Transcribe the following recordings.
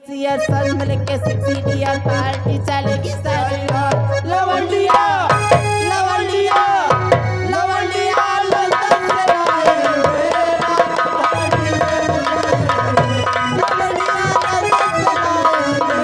Share सज मिल के 60 year party चलेगी सारी रात। लवंडिया लवंडिया लवंडिया लंदन से आएंगे, पार्टी लवंडिया लंदन से आएंगे,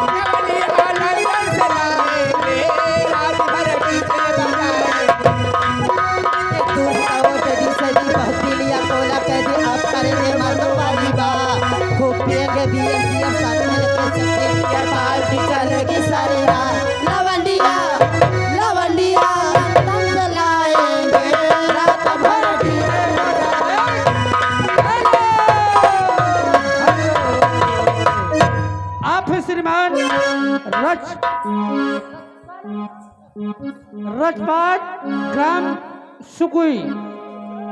लवंडिया लंदन से लाएंगे, रात भर डीजे बजाएंगे। दूर आओ तेरी सजी बहती लिया कोला कह दे आप करेंगे मानो वाली बा, खूब पिएंगे बीएसडीएम साथ में लेके 60 ईयर पार्टी चलेगी सारी रात। लवंडिया लवंडिया लंदन से लाएंगे, रात भर डीजे आप हैं श्रीमान रजपात ग्राम सुकुई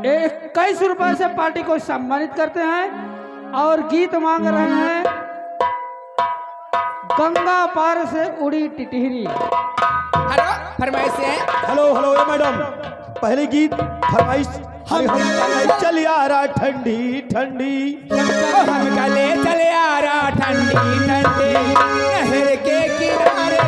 21 रुपए से पार्टी को सम्मानित करते हैं और गीत मांग रहे हैं गंगा पार से उड़ी टिटहरी। हेलो फरमाइश है। हेलो हेलो ए मैडम, पहले गीत फरमाइश। हम चल यारा ठंडी ठंडी, हम गले चले आ रहा ठंडी ठंडी नहर के किनारे।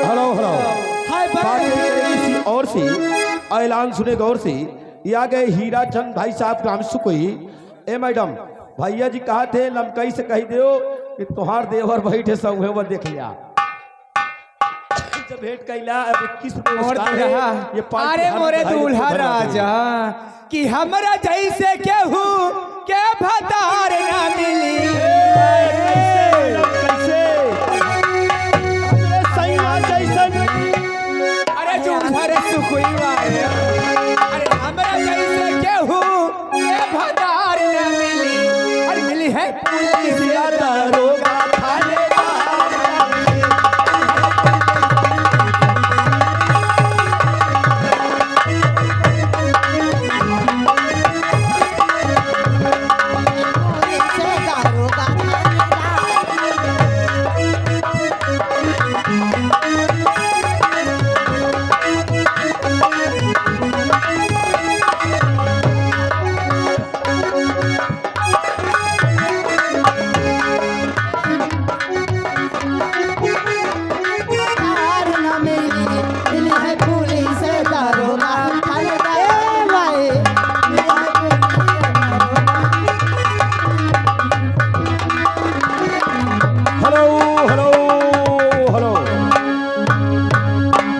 हेलो हेलो किसी और से ऐलान सुने गौर से। ये आ गए हीरा चंद भाई साहब ग्राम सुकोई। ए मैडम, भैया जी कहा थे लमकई से कही दो कि तुहार देवर बैठे सब वो देख लिया जब भेंट कैला। अब 21 पुरस्कार है ये पार्टी। अरे मोरे दूल्हा राजा कि हमरा जैसे केहू के भतार ना मिली। अरे झूठा रे सुखुई वाले, अरे हमरा जैसे केहू के भतार ना मिली। अरे मिली है पुलिस या दारोगा थानेदार।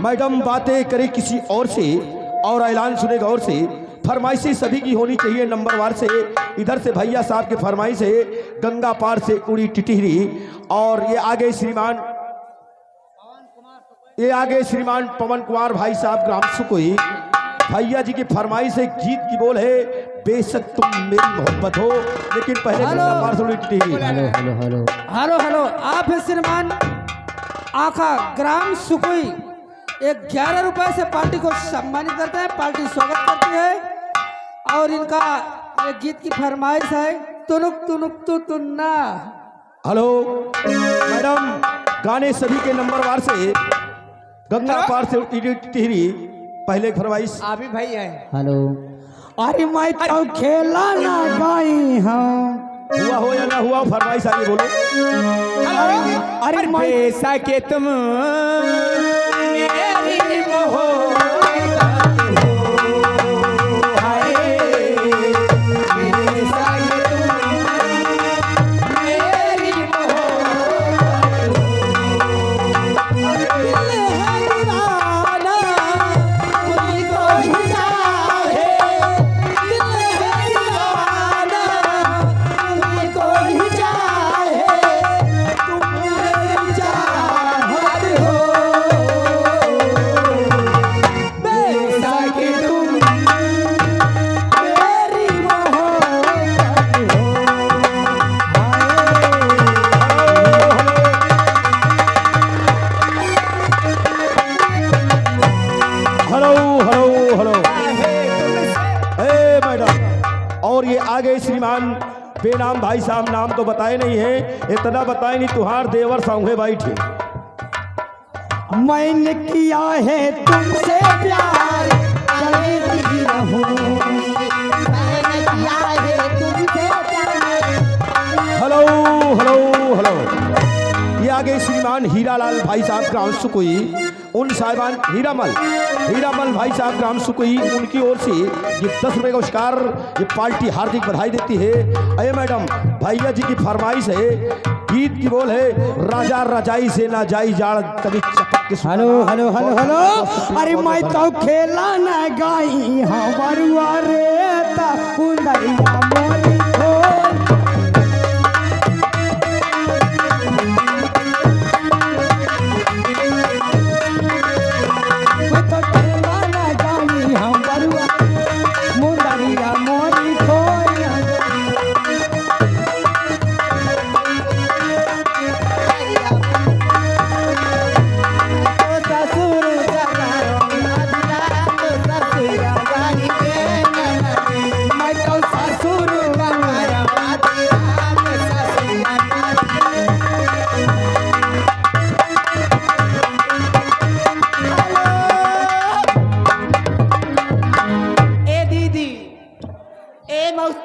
मैडम बातें करे किसी और से और ऐलान सुने गौर से। फरमाइशी सभी की होनी चाहिए नंबरवार से। इधर से भैया साहब की फरमाइश है गंगा पार से उड़ी टिटहरी। और ये आगे श्रीमान पवन कुमार भाई साहब ग्राम सुकोई भैया जी की फरमाइश है गीत की बोल है बेशक तुम मेरी मोहब्बत हो, लेकिन पहले गंगा पार से उड़ी टिटहरी। हेलो हेलो, आप है श्रीमान आखा ग्राम सुकुई 11 रुपए से पार्टी को सम्मानित करते हैं। पार्टी स्वागत करती है और इनका एक गीत की फरमाइश है तुनुक तुनुक तु तुन्ना। हेलो मैडम, गाने सभी के नंबरवार से गंगा पार से उड़ी टिटहरी पहले फरमाइश। अभी भाई है। हेलो, अरे मैं तो खेला ना गाई हूँ। हुआ हो या ना हुआ फरमाइश आगे बोलो। अरे पैसा के तुम मेरी मोहब्बत हो, हाय पैसा के तुम मेरी मोहब्बत हो। दिल है दीवाना तुमको ही चाहे, दिल है दीवाना तुमको ही चाहे, तुम मेरी चाहत हो, पैसा के तुम मेरी मोहब्बत हेलो हेलो हेलो ए मैडम। और ये आगे श्रीमान बेनाम भाई साहब, नाम तो बताए नहीं है, इतना बताए नहीं तुहार देवर सामने बैठे। मैंने किया है तुमसे प्यार चलती रहूं, मैंने किया है तुमसे प्यार। हेलो हेलो हेलो, ये आगे श्रीमान हीरालाल भाई साहब ग्राम सुकोई उन साहिबान हीरामल भाई साहब ग्राम सुकोई, उनकी ओर से ये 10 रुपये का पुरस्कार ये पार्टी हार्दिक बधाई देती है। अरे मैडम, भैया जी की फरमाइश है गीत की बोल है राजा रजाई से ना जाई जाड़ कभी चपक के। हेलो हेलो हेलो हेलो, अरे मैं तो खेला ना गाई हाँ बरुआ रे ता उंदरिया मोरी खोल। मैं तो खेला ना गाई हाँ बरुआ मुंदरिया मोरी खोल। मैं तो ससुर ए दीदी, ए मौसी,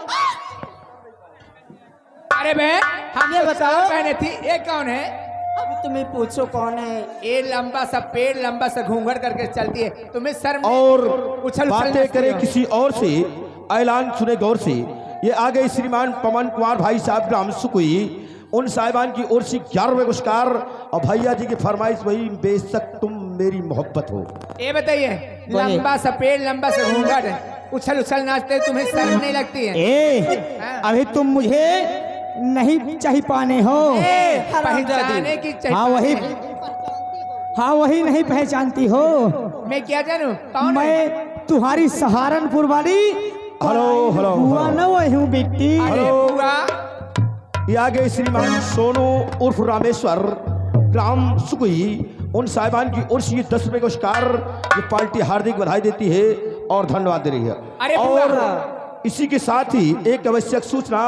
अरे बहन हम ये बताओ पहने थी, ये कौन है? अब तुम्हें पूछो कौन है? ये लंबा सा पेड़ लंबा सा घूंघट करके चलती है, तुम्हें शर्म नहीं? और उछल बातें करे किसी और से, ऐलान सुने गौर से। ये आगे श्रीमान पवन कुमार भाई साहब ग्राम सुकोई उन साहिबान की ओर से 11 रुपये पुरस्कार। और भैया जी की फरमाइश वही बेशक तुम मेरी मोहब्बत हो। ये बताइए, लंबा सा पेड़ लंबा सा घूंघट है, उछल उछल नाचते, तुम्हें शर्म नहीं लगती है? अभी तुम मुझे नहीं चाह पाने हो। पहचाने की चाहिए। हाँ वही नहीं पहचानती हो। मैं क्या जानूं कौन है? मैं तुम्हारी सहारनपुर वाली हेलो हेलो बुआ न वही हूँ बेटी। अरे बुआ, ये आगे श्रीमान सोनू उर्फ रामेश्वर ग्राम सुकोई उन साहिबान की ओर से 10 रुपये का पुरस्कार ये पार्टी हार्दिक बधाई देती है और धन्यवाद दे रही है। अरे और इसी के साथ ही एक आवश्यक सूचना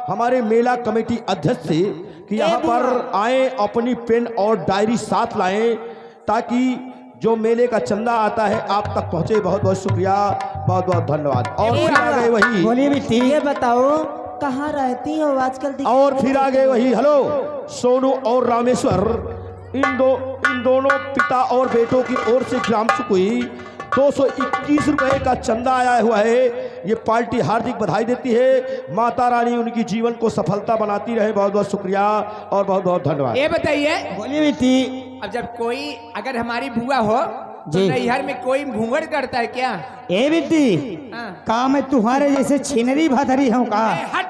हमारे मेला कमेटी अध्यक्ष से कि यहाँ पर आए अपनी पेन और डायरी साथ लाएं ताकि जो मेले का चंदा आता है आप तक पहुँचे। बहुत बहुत शुक्रिया, बहुत बहुत धन्यवाद। और फिर आ गए वही, बोलिए बेटी। ये बताओ कहाँ रहती हो आजकल? और फिर आ गए वही हेलो सोनू और रामेश्वर, इन दोनों पिता और बेटों की ओर से ग्राम सुकोई 221 रुपए का चंदा आया हुआ है। ये पार्टी हार्दिक बधाई देती है। माता रानी उनकी जीवन को सफलता बनाती रहे। बहुत बहुत शुक्रिया और बहुत बहुत धन्यवाद। ये बताइए, बोलिए बेटी। अब जब कोई अगर हमारी बुआ हो तो नैहर में कोई घूंघट करता है क्या? ए बिट्टी, हाँ। का मैं तुम्हारे जैसे छिनरी भतरी हूँ का? हट,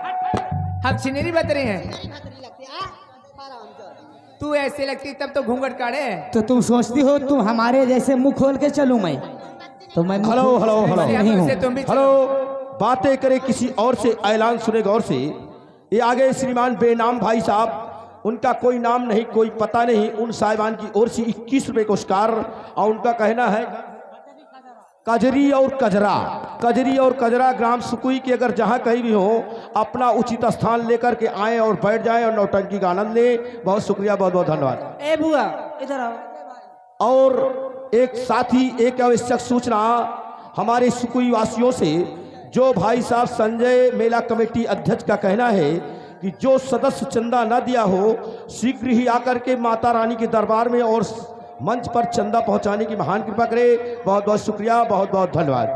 हम सिनेरी बतरे हैं। तू ऐसे लगती तब तो घूंघट काढ़े। तो तुम सोचती हो तुम हमारे जैसे मुंह खोल के चलूं मैं? तो मैं मुंह हेलो खोल- हेलो हेलो नहीं हूँ। तुम भी हेलो, बातें करे किसी और से, ऐलान सुने गौर से। ये आगे श्रीमान बेनाम भाई साहब, उनका कोई नाम नहीं, कोई पता नहीं, उन साहिबान की ओर से 21 रुपए पुरस्कार। और उनका कहना है कजरी और कजरा, कजरी और कजरा ग्राम सुकुई के अगर जहाँ कहीं भी हो, अपना उचित स्थान लेकर के आए और बैठ जाएं और नौटंकी का आनंद ले। बहुत शुक्रिया, बहुत बहुत धन्यवाद। ए बुआ इधर आओ। और एक साथी, एक आवश्यक सूचना हमारे सुकुई वासियों से, जो भाई साहब संजय मेला कमेटी अध्यक्ष का कहना है कि जो सदस्य चंदा न दिया हो, शीघ्र ही आकर के माता रानी के दरबार में और मंच पर चंदा पहुंचाने की महान कृपा करे। बहुत बहुत शुक्रिया, बहुत बहुत धन्यवाद।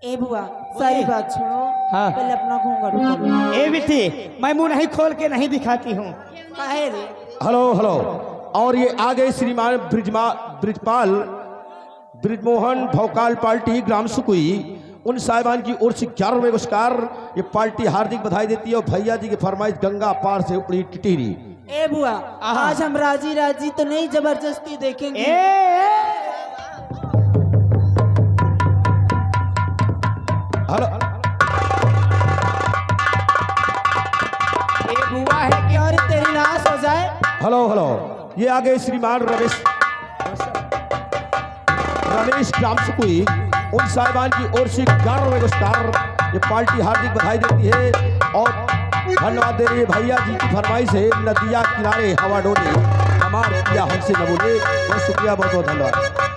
ए बुआ सारी बात छोड़ो, हाँ। पहले अपना घूंघट खोलो। ए बिट्टी, मैं मुंह नहीं खोल के नहीं दिखाती हूँ। काहे रे? Hello hello. और ये आगे श्रीमान ब्रिजपाल ब्रिजमोहन भौकाल पार्टी ग्राम सुकुई, उन साहिबान की ओर से 11 रुपए पुरस्कार। ये पार्टी हार्दिक बधाई देती है। और भैया जी की फरमाइश गंगा पार से उपड़ी टिटीरी। ए बुआ आज हम राजी राजी तो नहीं, जबरदस्ती देखेंगे। हेलो ये बुआ है कि और तेरी नाश हो जाए। Hello hello. ये आगे श्रीमान रमेश ग्राम सुकुई, उन साहिबान की ओर से 11 रुपए पुरस्कार। ये पार्टी हार्दिक बधाई देती है और धन्यवाद दे रही है। भैया जी की फरमाइश है नदिया किनारे हवा डोले, हमार पिया हमसे न बोले। बहुत शुक्रिया, बहुत बहुत धन्यवाद।